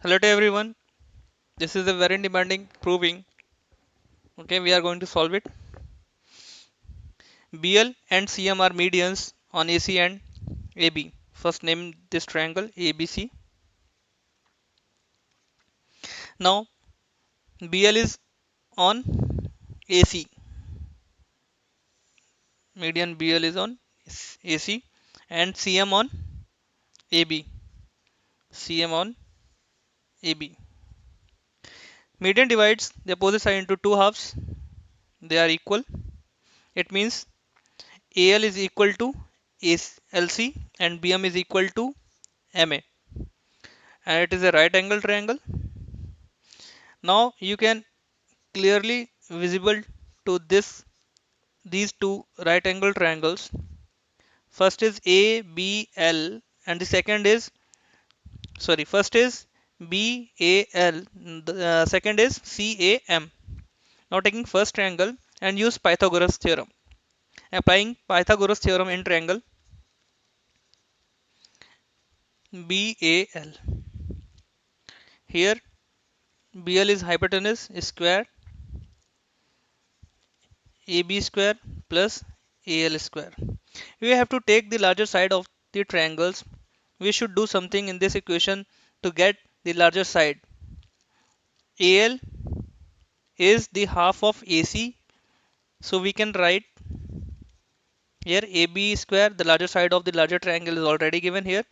Hello to everyone. This is a very demanding proving. Okay, we are going to solve it. BL and CM are medians on AC and AB. First name this triangle ABC. Now BL is on AC. Median BL is on AC and CM on AB. CM on AB. Median divides the opposite side into two halves. They are equal. It means AL is equal to LC and BM is equal to MA, and it is a right angle triangle. Now you can clearly visible to these two right angle triangles. First is ABL and the second is first is BAL, the second is CAM. Now taking first triangle and use Pythagoras theorem. Applying Pythagoras theorem in triangle BAL. Here BL is hypotenuse square AB square plus AL square. We have to take the larger side of the triangles. We should do something in this equation to get the larger side. AL is the half of AC, so we can write here AB square, the larger side of the larger triangle is already given here.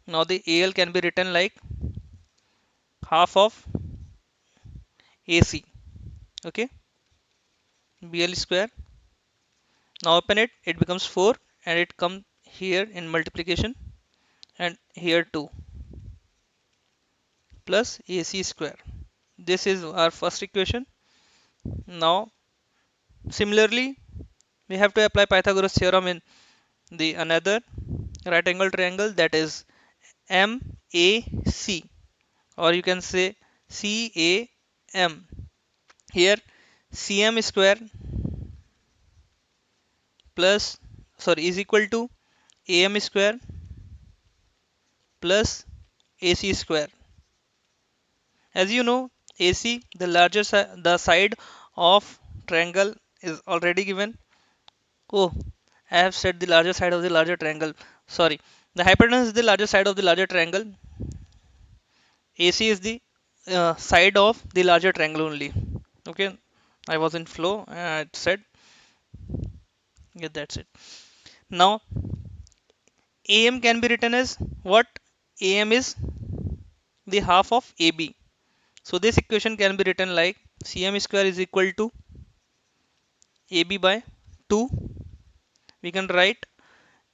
Now the AL can be written like half of AC. Okay, BL square. Now open it, it becomes 4 and it comes here in multiplication and here 2 plus AC square. This is our first equation. Now similarly we have to apply Pythagoras theorem in the another right angle triangle, that is MAC, or you can say CAM. Here CM square plus is equal to AM square plus AC square. As you know, AC, the the side of triangle is already given. Oh, I have said the larger side of the larger triangle. Sorry. The hypotenuse is the larger side of the larger triangle. AC is the side of the larger triangle only. Okay. I was in flow. I said, yeah, that's it. Now, AM can be written as what? AM is the half of AB. So, this equation can be written like CM square is equal to AB by 2. We can write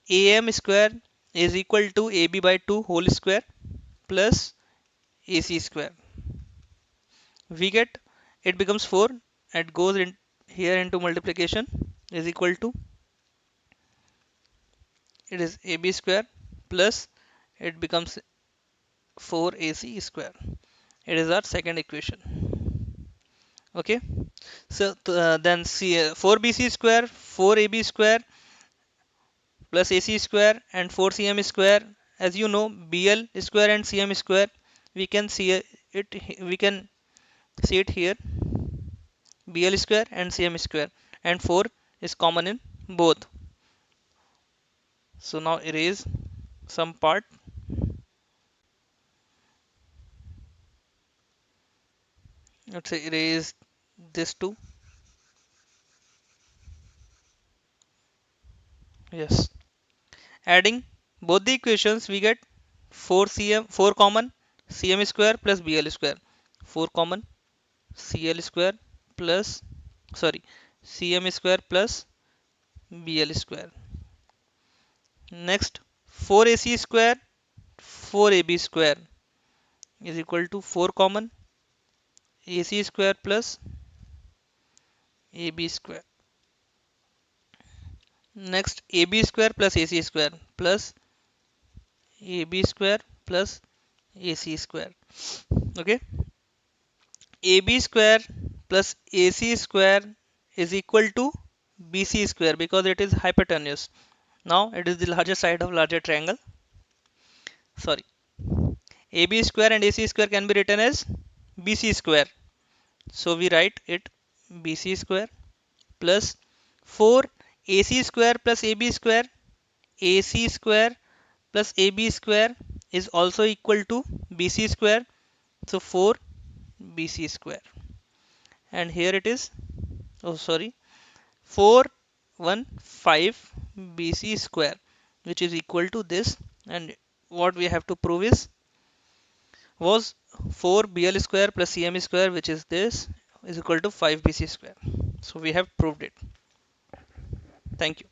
AM square is equal to AB by 2 whole square plus AC square. We get it becomes 4 and goes in here into multiplication is equal to it is AB square plus it becomes 4AC square. It is our second equation. Okay, so then 4BC square 4AB square plus AC square and 4CM square. As you know, BL square and CM square, we can see we can see it here, BL square and CM square, and 4 is common in both. So now erase some part. Let's say erase this too. Yes. Adding both the equations, we get 4 common CM square plus BL square. 4 common CL square plus CM square plus BL square. Next 4AC square 4AB square is equal to 4 common AC square plus AB square. Next AB square plus AC square plus AB square plus AC square. Okay, AB square plus AC square is equal to BC square because it is hypotenuse. Now it is the larger side of larger triangle. Sorry. AB square and AC square can be written as BC square. So we write it BC square plus 4 AC square plus AB square. AC square plus AB square is also equal to BC square. So 4 BC square. And here it is, oh sorry, 415 BC square, which is equal to this. And what we have to prove was 4 BL square plus CM square, which is this, is equal to 5 BC square. So we have proved it. Thank you.